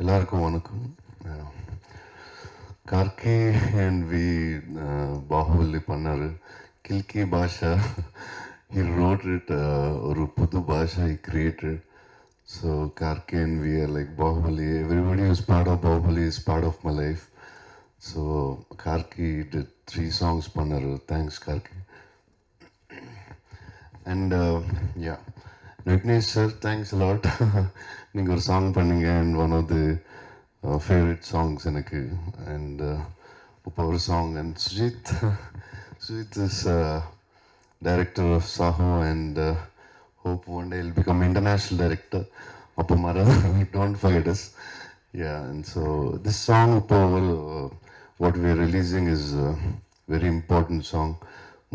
எல்லாருக்கும் வணக்கம். Kharge and we Baahubali பண்ணார். கில்கி பாஷா he wrote it, ஒரு புது பாஷா he created. So Karke and we are like Bahubali. Everybody who's part of Bahubali is part of my life. So Karke did 3 songs பண்ணாரு. Thanks Karke. And yeah, Vignesh sir, thanks a lot. நீங்கள் ஒரு song பண்ணீங்க and one of the favorite songs எனக்கு. And இப்போ ஒரு song and Sujit is director of Saho and hope one day he'll become international director. Appamara, don't forget us. Yeah, and so this song, what we're releasing is a very important song,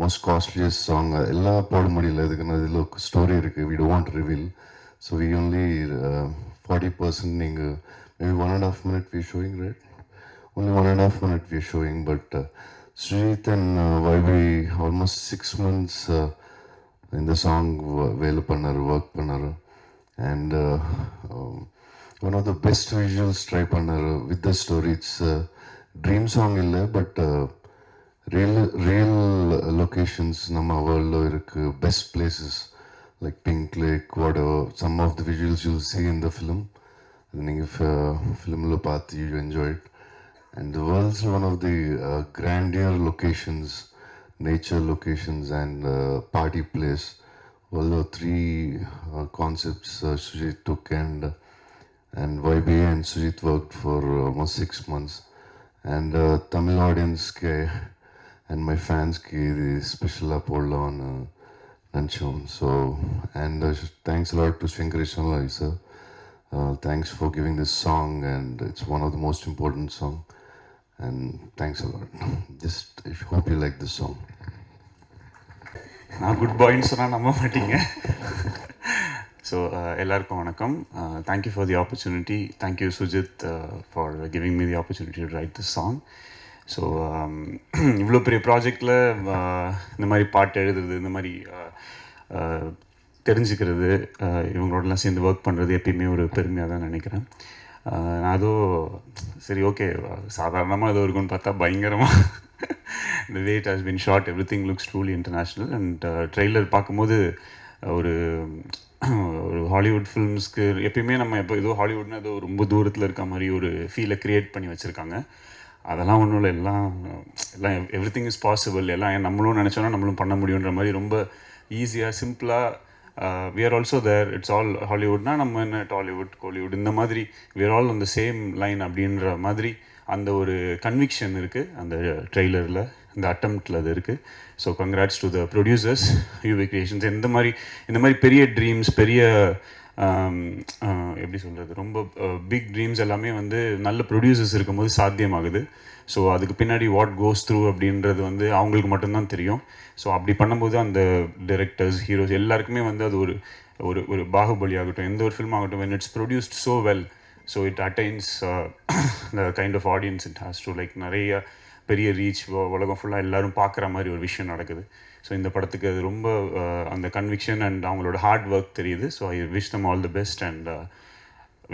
most costliest song. Ella podumudiyala idukku story irukku, we don't want to reveal, so we only 40% ninga maybe 1.5 minute we're showing, right? Only 1.5 minute we're showing, but Sujit and YB almost 6 months in the song வேலை பண்ணாரு, work பண்ணாரு. And one of the best visuals try பண்ணாரு with the story. It's dream song இல்லை, but real locations நம்ம வேர்ல்டில் இருக்கு, best places like Pink Lake, whatever. Some of the visuals you'll see in the film. நீங்கள் ஃபிலிமில் பார்த்து you enjoy it. And the world's one of the grandeur locations, nature locations and party place. Although 3 concepts Sujit took, and YB and Sujit worked for almost 6 months. And Tamil audience and my fans the special apollo on Nanchon. So and thanks a lot to Shinkarishan sir. Thanks for giving this song, and it's one of the most important song. And thanks a lot. Just I hope you like this song. நான் good பாய்ன்னு சொன்னால் நம்ப மாட்டீங்க. So எல்லாருக்கும் வணக்கம். Thank you for the opportunity. Thank you Sujith for giving me the opportunity to right this song. So இவ்வளோ பெரிய ப்ராஜெக்டில் இந்த மாதிரி பாட்டு எழுதுறது, இந்த மாதிரி தெரிஞ்சுக்கிறது, இவங்களோடலாம் சேர்ந்து ஒர்க் பண்ணுறது எப்பயுமே ஒரு பெருமையாக தான் நினைக்கிறேன். நான் அதுவும் சரி ஓகே சாதாரணமாக ஏதோ இருக்குன்னு பார்த்தா பயங்கரமாக the way it has been shot, everything looks truly international. And trailer பார்க்கும்போது ஒரு ஹாலிவுட் ஃபிலிம்ஸ்க்கு எப்பயுமே நம்ம எப்போ ஏதோ ஹாலிவுட்னா ஏதோ ரொம்ப தூரத்தில் இருக்க மாதிரி ஒரு ஃபீலை க்ரியேட் பண்ணி வச்சுருக்காங்க. அதெல்லாம் ஒன்றும் இல்லை, எல்லாம் எவ்ரிதிங் இஸ் பாசிபிள், எல்லாம் நம்மளும் நினச்சோன்னா நம்மளும் பண்ண முடியுன்ற மாதிரி ரொம்ப ஈஸியாக சிம்பிளாக we are also there. It's all ஹாலிவுட்னா நம்ம என்ன டாலிவுட் கோலிவுட் இந்த மாதிரி we are all on the same line அப்படின்ற மாதிரி அந்த ஒரு கன்விக்ஷன் இருக்குது அந்த ட்ரெய்லரில், இந்த அட்டம்ப்டில் அது இருக்குது. So congrats to the producers, UV creations. இந்த மாதிரி பெரிய ட்ரீம்ஸ், பெரிய எப்படி சொல்கிறது, ரொம்ப பிக் ட்ரீம்ஸ் எல்லாமே வந்து நல்ல ப்ரொடியூசர்ஸ் இருக்கும்போது சாத்தியமாகுது. ஸோ அதுக்கு பின்னாடி வாட் கோஸ் த்ரூ அப்படின்றது வந்து அவங்களுக்கு மட்டும்தான் தெரியும். ஸோ அப்படி பண்ணும்போது அந்த டைரக்டர்ஸ், ஹீரோஸ் எல்லாருக்குமே வந்து அது ஒரு பாகுபலி ஆகட்டும், எந்த ஒரு ஃபில்ம் ஆகட்டும், when it's produced so well, so it attains the kind of audience it has to, like நிறைய பெரிய ரீச், உலகம் ஃபுல்லாக எல்லோரும் பார்க்குற மாதிரி ஒரு விஷயம் நடக்குது. ஸோ இந்த படத்துக்கு அது ரொம்ப அந்த கன்விக்ஷன் அண்ட் அவங்களோட ஹார்ட் ஒர்க் தெரியுது. So I wish them all the best and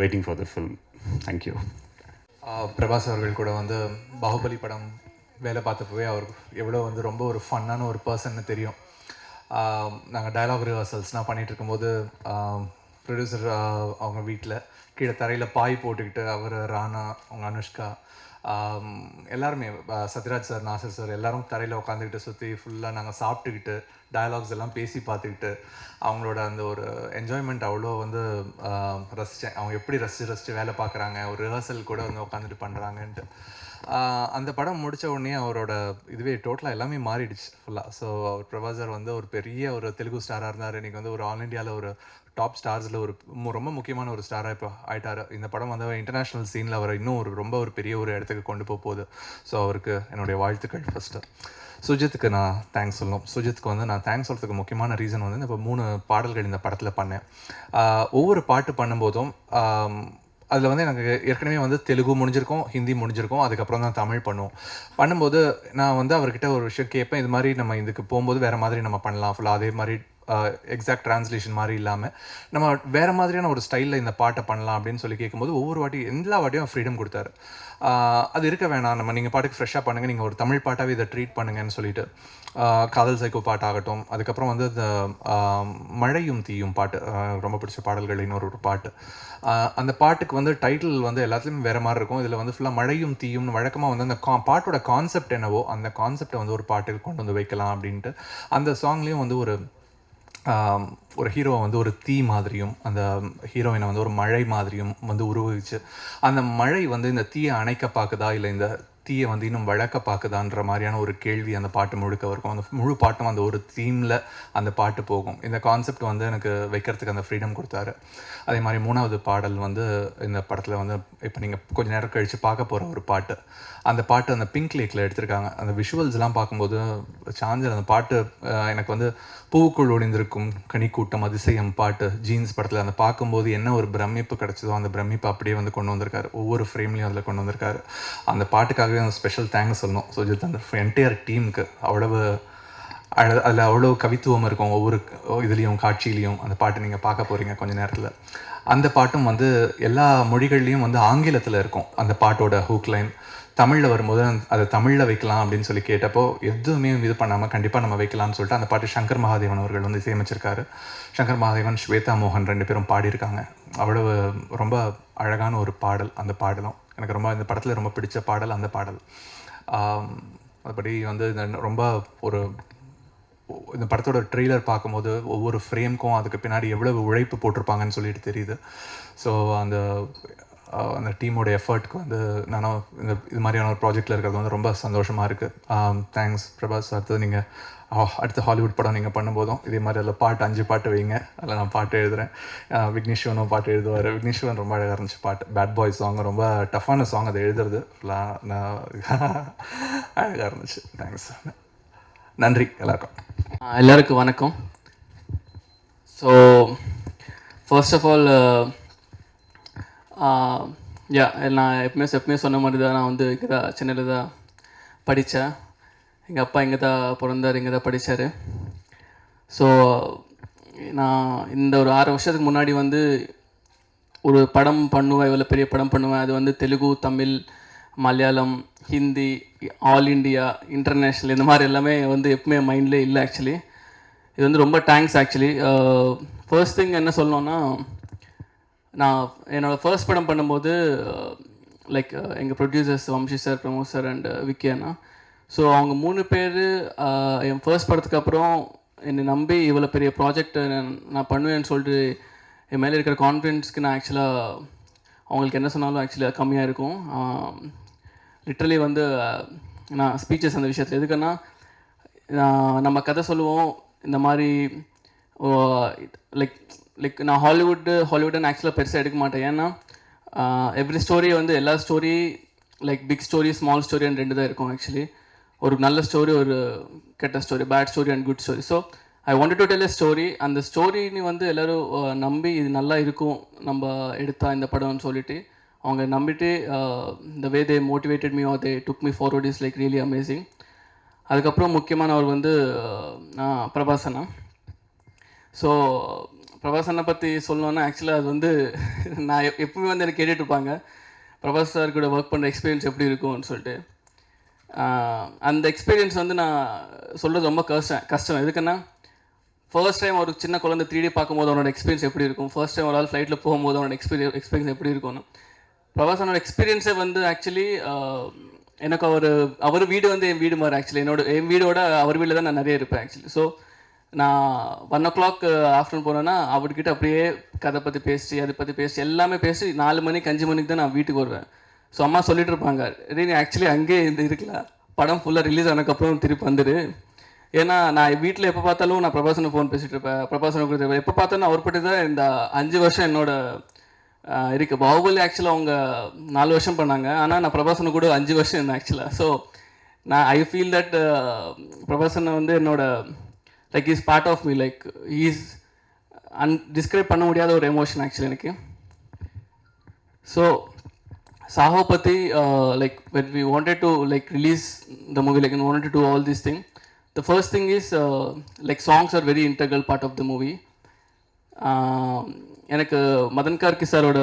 waiting for the film. Thank you. Prabhas அவர்கள் கூட வந்து பாகுபலி படம் வேலை பார்த்தப்பவே அவருக்கு எவ்வளோ வந்து ரொம்ப ஒரு ஃபன்னான ஒரு பர்சன்னு தெரியும். நாங்கள் டயலாக் ரிஹர்சல்ஸ்லாம் பண்ணிகிட்டு இருக்கும்போது ப்ரொடியூசர் அவங்க வீட்டில் கீழே தரையில் பாய் போட்டுக்கிட்டு அவர், ராணா, அவங்க அனுஷ்கா எல்லாருமே, சத்யராஜ் சார், நாசர் சார் எல்லாரும் தரையில் உட்காந்துக்கிட்டு சுற்றி ஃபுல்லாக நாங்கள் சாப்பிட்டுக்கிட்டு டயலாக்ஸ் எல்லாம் பேசி பார்த்துக்கிட்டு அவங்களோட அந்த ஒரு என்ஜாய்மெண்ட் அவ்வளோ வந்து ரசித்தேன். அவங்க எப்படி ரசித்து வேலை பார்க்குறாங்க, ஒரு ரிஹர்சல் கூட வந்து உட்காந்துட்டு பண்ணுறாங்கன்ட்டு. அந்த படம் முடித்த உடனே அவரோட இதுவே டோட்டலாக எல்லாமே மாறிடுச்சு ஃபுல்லாக. ஸோ அவர் பிரபாசர் வந்து ஒரு பெரிய ஒரு தெலுங்கு ஸ்டாராக இருந்தார். இன்றைக்கி வந்து ஒரு ஆல் இண்டியாவில் ஒரு டாப் ஸ்டார்ஸில் ஒரு ரொம்ப முக்கியமான ஒரு ஸ்டாராக இப்போ ஆகிட்டார். இந்த படம் வந்து இன்டர்நேஷ்னல் சீனில் அவரை இன்னும் ரொம்ப ஒரு பெரிய ஒரு இடத்துக்கு கொண்டு போகுது. ஸோ அவருக்கு என்னுடைய வாழ்த்துக்கள். ஃபஸ்ட்டு சுஜித்துக்கு நான் தேங்க்ஸ் சொல்லணும். சுஜித்துக்கு வந்து நான் தேங்க்ஸ் சொல்கிறதுக்கு முக்கியமான ரீசன் வந்து இப்போ 3 பாடல்கள் இந்த படத்தில் பண்ணேன். ஒவ்வொரு பாட்டு பண்ணும்போதும் அதில் வந்து எனக்கு ஏற்கனவே வந்து தெலுங்கு முடிஞ்சிருக்கோம், ஹிந்தி முடிஞ்சிருக்கோம், அதுக்கப்புறம் தான் தமிழ் பண்ணும்போது நான் வந்து அவர்கிட்ட ஒரு விஷயம் கேட்பேன், இது மாதிரி நம்ம இதுக்கு போகும்போது வேறு மாதிரி நம்ம பண்ணலாம் ஃபுல்லாக அதே மாதிரி எக்ஸாக்ட் ட்ரான்ஸ்லேஷன் மாதிரி இல்லாமல் நம்ம வேறு மாதிரியான ஒரு ஸ்டைலில் இந்த பாட்டை பண்ணலாம் அப்படின்னு சொல்லி கேட்கும்போது ஒவ்வொரு எல்லா வாட்டியும் ஃப்ரீடம் கொடுத்தாரு. அது இருக்க வேணாம், நம்ம நீங்கள் பாட்டுக்கு ஃப்ரெஷ்ஷாக பண்ணுங்கள், நீங்கள் ஒரு தமிழ் பாட்டாகவே இதை ட்ரீட் பண்ணுங்கன்னு சொல்லிட்டு காதல் சைக்கோ பாட்டாகட்டும், அதுக்கப்புறம் வந்து இந்த மழையும் தீயும் பாட்டு ரொம்ப பிடிச்ச பாடல்கள் இன்னொரு பாட்டு. அந்த பாட்டுக்கு வந்து டைட்டில் வந்து எல்லாத்துலேயும் வேறு மாதிரி இருக்கும். இதில் வந்து ஃபுல்லாக மழையும் தீயும்னு வழக்கமாக வந்து அந்த பாட்டோட கான்செப்ட் என்னவோ அந்த கான்செப்டை வந்து ஒரு பாட்டுக்கு கொண்டு வந்து வைக்கலாம் அப்படின்ட்டு அந்த சாங்லேயும் வந்து ஒரு ஹீரோவை வந்து ஒரு தீ மாதிரியும் அந்த ஹீரோயினை வந்து ஒரு மழை மாதிரியும் வந்து உருவகிச்சு அந்த மழை வந்து இந்த தீயை அணைக்க பார்க்குதா இல்லை இந்த தீயை வந்து இன்னும் வளர்க்க பார்க்குதான்ற மாதிரியான ஒரு கேள்வி அந்த பாட்டு முழுக்க இருக்கும். அந்த முழு பாட்டும் அந்த ஒரு தீமில் அந்த பாட்டு போகும். இந்த கான்செப்ட் வந்து எனக்கு வைக்கிறதுக்கு அந்த ஃப்ரீடம் கொடுத்தாரு. அதே மாதிரி 3வது பாடல் வந்து இந்த படத்தில் வந்து இப்போ நீங்கள் கொஞ்சம் நேரம் கழித்து பார்க்க போகிற ஒரு பாட்டு. அந்த பாட்டு அந்த பிங்க் லேக்கில் எடுத்திருக்காங்க. அந்த விஷுவல்ஸ்லாம் பார்க்கும்போது சாஞ்சர் அந்த பாட்டு எனக்கு வந்து பூவுக்குள் ஒளிந்திருக்கும் கனிக்கூட்டம் அதிசயம் பாட்டு ஜீன்ஸ் படத்தில் அந்த பார்க்கும்போது என்ன ஒரு பிரமிப்பு கிடச்சதோ அந்த பிரமிப்பு அப்படியே வந்து கொண்டு வந்திருக்காரு. ஒவ்வொரு ஃப்ரேம்லேயும் அதில் கொண்டு வந்திருக்காரு. அந்த பாட்டுக்காகவே அந்த ஸ்பெஷல் தேங்க்ஸ் சொல்லணும் சுஜித். அந்த என்டையர் டீமுக்கு அவ்வளவு அதில் அவ்வளோ கவித்துவம் இருக்கும். ஒவ்வொரு இதுலேயும் காட்சியிலையும் அந்த பாட்டு நீங்கள் பார்க்க போகிறீங்க கொஞ்ச நேரத்தில். அந்த பாட்டும் வந்து எல்லா மொழிகள்லேயும் வந்து ஆங்கிலத்தில் இருக்கும். அந்த பாட்டோட ஹூக் லைன் தமிழில் வரும்போது அதை தமிழில் வைக்கலாம் அப்படின்னு சொல்லி கேட்டப்போ எதுவுமே இது பண்ணாமல் கண்டிப்பாக நம்ம வைக்கலாம்னு சொல்லிட்டு அந்த பாட்டு சங்கர் மகாதேவன் அவர்கள் வந்து இசையமைச்சிருக்காரு. சங்கர் மகாதேவன், ஸ்வேதா மோகன் 2 பேரும் பாடியிருக்காங்க. அவ்வளவு ரொம்ப அழகான ஒரு பாடல். அந்த பாடலும் எனக்கு ரொம்ப இந்த படத்தில் ரொம்ப பிடிச்ச பாடல் அந்த பாடல். அதுபடி வந்து ரொம்ப இந்த படத்தோட ட்ரெய்லர் பார்க்கும்போது ஒவ்வொரு ஃப்ரேம்க்கும் அதுக்கு பின்னாடி எவ்வளவு உழைப்பு போட்டிருப்பாங்கன்னு சொல்லிட்டு தெரியுது. ஸோ அந்த டீமோட எஃபர்ட்க்கு வந்து நானும் இது மாதிரியான ஒரு ப்ராஜெக்டில் இருக்கிறது வந்து ரொம்ப சந்தோஷமாக இருக்குது. தேங்க்ஸ் பிரபாஸ். அடுத்தது நீங்கள் அடுத்த ஹாலிவுட் படம் நீங்கள் பண்ணும்போதும் இதே மாதிரி அதில் 5 பாட்டு வைங்க. அதில் நான் பாட்டு எழுதுகிறேன். விக்னேஷ்வனும் பாட்டு எழுதுவார். விக்னேஷ்வன் ரொம்ப அழகாக இருந்துச்சு பாட்டு. பேட் பாய் சாங் ரொம்ப டஃப்பான சாங். அதை எழுதுறது நான் அழகாக இருந்துச்சு. தேங்க்ஸ். நன்றி எல்லாருக்கும். எல்லாருக்கும் வணக்கம். ஸோ ஃபர்ஸ்ட் ஆஃப் ஆல் நான் எப்பவுமே சொன்ன மாதிரி தான் நான் வந்து இங்கே தான் சென்னையில் தான் படித்தேன். எங்கள் அப்பா இங்கே தான் பிறந்தார், இங்கே தான் படித்தார். ஸோ நான் இந்த ஒரு 6 வருஷத்துக்கு முன்னாடி வந்து ஒரு படம் பண்ணுவேன், இவ்வளோ பெரிய படம் பண்ணுவேன். அது வந்து Telugu, Tamil, Malayalam, Hindi, all India, international இந்த மாதிரி எல்லாமே வந்து எப்பவுமே மைண்ட்லேயே இல்லை. ஆக்சுவலி இது வந்து ரொம்ப தேங்க்ஸ். ஆக்சுவலி ஃபர்ஸ்ட் திங் என்ன சொல்லணுன்னா, நான் என்னோடய ஃபர்ஸ்ட் படம் பண்ணும்போது லைக் எங்கள் producers Vamsi sir, Pramod sir and Vicky அண்ணா. ஸோ அவங்க 3 பேர் என் ஃபர்ஸ்ட் படத்துக்கு அப்புறம் என்னை நம்பி இவ்வளோ பெரிய ப்ராஜெக்ட் நான் பண்ணுவேன்னு சொல்லிட்டு என் மேலே இருக்கிற கான்ஃபிடென்ஸ்க்கு நான் ஆக்சுவலாக அவங்களுக்கு என்ன சொன்னாலும் ஆக்சுவலாக கம்மியாக இருக்கும். லிட்ரலி வந்து நான் ஸ்பீச்சஸ் அந்த விஷயத்தில் எதுக்குன்னா, நம்ம கதை சொல்லுவோம் இந்த மாதிரி லைக் நான் ஹாலிவுட்னு ஆக்சுவலாக பெருசாக எடுக்க மாட்டேன். ஏன்னா எவ்ரி ஸ்டோரி வந்து எல்லா story like big story, small story and 2 தான் இருக்கும். ஆக்சுவலி ஒரு நல்ல ஸ்டோரி, ஒரு கெட்ட story, bad story and good story. So I wanted to tell a story. அந்த ஸ்டோரின்னு வந்து எல்லோரும் நம்பி இது நல்லா இருக்கும் நம்ம எடுத்தா இந்த படம்னு சொல்லிட்டு அவங்க நம்பிட்டு the way they motivated me or they took me forward is like really amazing. அதுக்கப்புறம் முக்கியமானவர் வந்து பிரபாஸ் அண்ணா. ஸோ பிரபாஸ் அண்ணா பற்றி சொல்லணுன்னா ஆக்சுவலாக அது வந்து நான் எப்பவுமே வந்து எனக்கு கேட்டுட்ருப்பாங்க பிரபாஸ் சார் கூட ஒர்க் பண்ணுற எக்ஸ்பீரியன்ஸ் எப்படி இருக்கும்னு சொல்லிட்டு. அந்த எக்ஸ்பீரியன்ஸ் வந்து நான் சொல்கிறது ரொம்ப கஷ்டம். எதுக்குன்னா, ஃபர்ஸ்ட் டைம் ஒரு சின்ன குழந்தை 3D பார்க்கும்போது அவனோட எக்ஸ்பீரியன்ஸ் எப்படி இருக்கும், ஃபர்ஸ்ட் டைம் ஒரு ஆள் ஃப்ளைட்டில் போகும்போது அவனோட எக்ஸ்பீரியன்ஸ் எப்படி இருக்கும்னு. பிரபாஸனோட எக்ஸ்பீரியன்ஸே வந்து ஆக்சுவலி எனக்கு அவர் வீடு வந்து என் வீடு மாதிரி. ஆக்சுவலி என் வீடோட அவர் வீட்டில் தான் நான் நிறைய இருப்பேன் ஆக்சுவலி. ஸோ நான் 1 o'clock ஆஃப்டர்நூன் போனேன்னா அவர்கிட்ட அப்படியே கதை பற்றி பேசி அதை பற்றி பேசி எல்லாமே பேசி 4 மணிக்கு 5 மணிக்கு தான் நான் வீட்டுக்கு வருவேன். ஸோ அம்மா சொல்லிட்டு இருப்பாங்க, நீ ஆக்சுவலி அங்கேயே இருக்கலாம், படம் ஃபுல்லாக ரிலீஸ் ஆனதுக்கப்புறம் திருப்பி வந்துடு. ஏன்னா நான் வீட்டில் எப்போ பார்த்தாலும் நான் பிரபாசனை ஃபோன் பேசிகிட்டு இருப்பேன், பிரபாசனை கொடுத்து எப்போ பார்த்தாலும் அவர் பற்றி தான் இந்த 5 வருஷம் என்னோட இருக்குது. பாகுபலி ஆக்சுவலாக அவங்க 4 வருஷம் பண்ணாங்க, ஆனால் நான் பிரபாசனை கூட 5 வருஷம் இருந்தேன் ஆக்சுவலாக. ஸோ நான் ஐ ஃபீல் தட் பிரபாசனை வந்து என்னோட like is part of me, like is describe பண்ண முடியாத ஒரு எமோஷன் ஆக்சுவலி எனக்கு. ஸோ சாஹோ பற்றி like when we wanted to like release the movie, like we wanted to do all these things, The first thing is like songs are very integral part of the movie. எனக்கு மதன் கார்கி சாரோட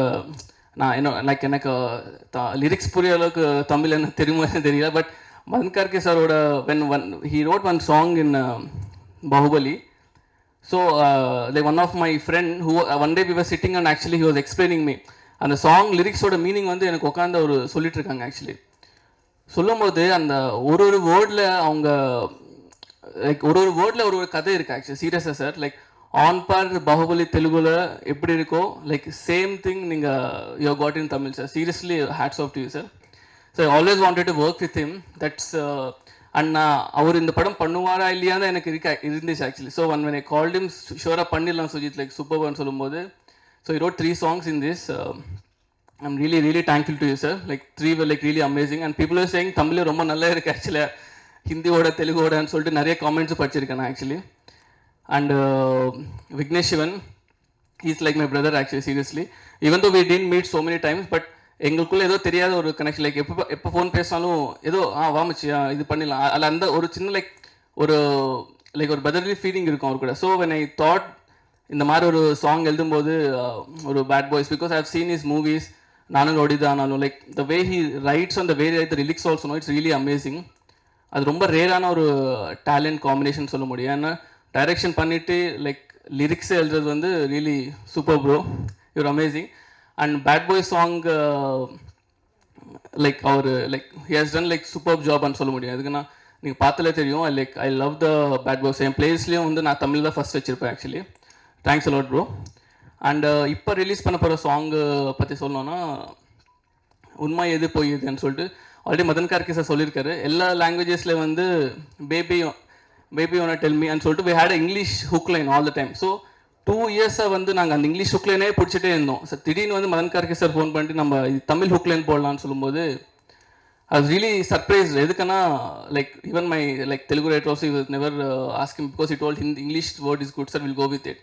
நான் என்ன like எனக்கு lyrics புரிய அளவுக்கு தமிழ் என்ன தெரியுமா தெரியல, பட் மதன் கார்கி சாரோட he wrote one song in Bahubali. So like one of my friend who one day we were sitting and actually he was explaining me அந்த சாங் லிரிக்ஸோட மீனிங் வந்து எனக்கு உட்காந்து ஒரு சொல்லிட்டு இருக்காங்க. ஆக்சுவலி சொல்லும்போது அந்த ஒரு வேர்டில் அவங்க லைக் ஒரு வேர்டில் ஒரு கதை இருக்குது. ஆக்சுவலி சீரியஸாக sir, like on par Baahubali தெலுங்குல எப்படி இருக்கோ லைக் சேம் திங் நீங்கள் you got in Tamil sir. Seriously hats off to you sir. So I always wanted to work with him. That's and நான் அவர் இந்த படம் பண்ணுவாரா இல்லையா தான் எனக்கு இருந்துச்சு actually. So when I called him, ஷுவராக பண்ணிடலாம் சுஜித் லைக் சூப்பர்னு சொல்லும்போது, so he wrote 3 songs in this. I'm really really thankful to you sir. Like 3 were like really amazing and people are saying Tamil ரொம்ப நல்லா இருக்குது ஆக்சுவலாக ஹிந்தியோட தெலுங்கோடன்னு சொல்லிட்டு நிறைய காமெண்ட்ஸ் படிச்சிருக்கேன் நான் actually. And Vignesh Sivan, he's like my brother actually seriously. Even though we didn't meet so many times, but எங்களுக்குள்ளே ஏதோ தெரியாத ஒரு கனெக்ஷன். லைக் எப்போ ஃபோன் பேசினாலும் ஏதோ வாமிச்சு இது பண்ணிடலாம் அதில் அந்த ஒரு சின்ன லைக் ஒரு பிரதர்லி ஃபீலிங் இருக்கும் அவர் கூட. ஸோ when I thought இந்த மாதிரி ஒரு சாங் எழுதும்போது ஒரு bad boys, because I have seen his movies, நானும் நொடிதானாலும் like the way he writes on the way right the lyrics also no, it's really amazing. அது ரொம்ப ரேரான ஒரு டேலண்ட் காம்பினேஷன் சொல்ல முடியும். ஏன்னா டைரக்ஷன் பண்ணிவிட்டு லைக் லிரிக்ஸ் எழுதுறது வந்து really super bro, you're amazing. And bad boy song like அவர் like he has done like super ஜாப்னு சொல்ல முடியும். அதுக்குன்னா நீங்கள் பார்த்தாலே தெரியும். Like I love the bad boys. என் பிளேஸ்லேயும் வந்து நான் தமிழ் தான் ஃபஸ்ட் வச்சுருப்பேன் actually. Thanks a lot bro. And இப்போ ரிலீஸ் பண்ண போகிற சாங்கு பற்றி சொல்லணும்னா உண்மை எது பொய் எதுன்னு சொல்லிட்டு ஆல்ரெடி மதன் கார்கி சார் சொல்லியிருக்காரு. எல்லா லாங்குவேஜஸில் வந்து பேபி ஒன்று டெல் மீ and சொல்லிட்டு we had a English hook line all the time. So 2 இயர்ஸாக வந்து நாங்கள் அந்த இங்கிலீஷ் ஹுக் லைனே பிடிச்சிட்டே இருந்தோம். சார் திடீர்னு வந்து மதன் கார்கி சார் ஃபோன் பண்ணிட்டு நம்ம தமிழ் ஹுக் லைன் போடலான்னு சொல்லும்போது I was really surprised. எதுக்குன்னா like even my like Telugu writer also never asking because he told English word is good sir, we'll go with it.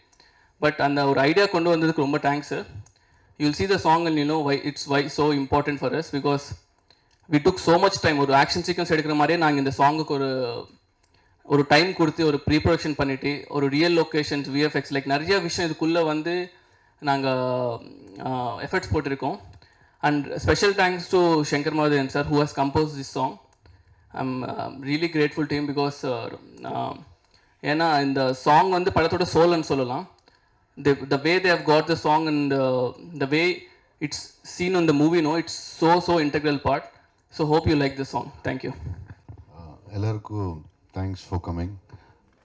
But அந்த ஒரு ஐடியா கொண்டு வந்ததுக்கு ரொம்ப thanks sir. You will see the song and you know why so important for us because we took so much time. ஒரு action sequence எடுக்கிற மாதிரியே நாங்கள் இந்த சாங்குக்கு ஒரு டைம் கொடுத்து ஒரு ப்ரீ ப்ரொடக்ஷன் பண்ணிவிட்டு ஒரு ரியல் லொக்கேஷன்ஸ் விஎஃப்எக்ஸ் லைக் நிறைய விஷயம் இதுக்குள்ளே வந்து நாங்கள் எஃபர்ட்ஸ் போட்டிருக்கோம். And special thanks to Shankar Mahadevan sir who has composed this song. I'm really grateful to him because ஏன்னா இந்த சாங் வந்து படத்தோட சோல்னு சொல்லலாம். The way they have got the song and the way it's seen on the movie, no, it's so integral part. So hope you like the song. Thank you. எல்லாருக்கும் thanks for coming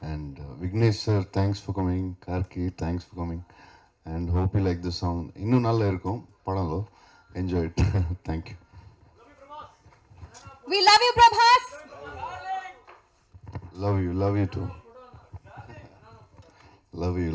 and Vignesh sir thanks for coming, Karky thanks for coming and hope you like the song. இன்னும் நல்லா இருக்கும் படம்లో. Enjoy it. Thank you. We love you Prabhas. Love you too. Love you.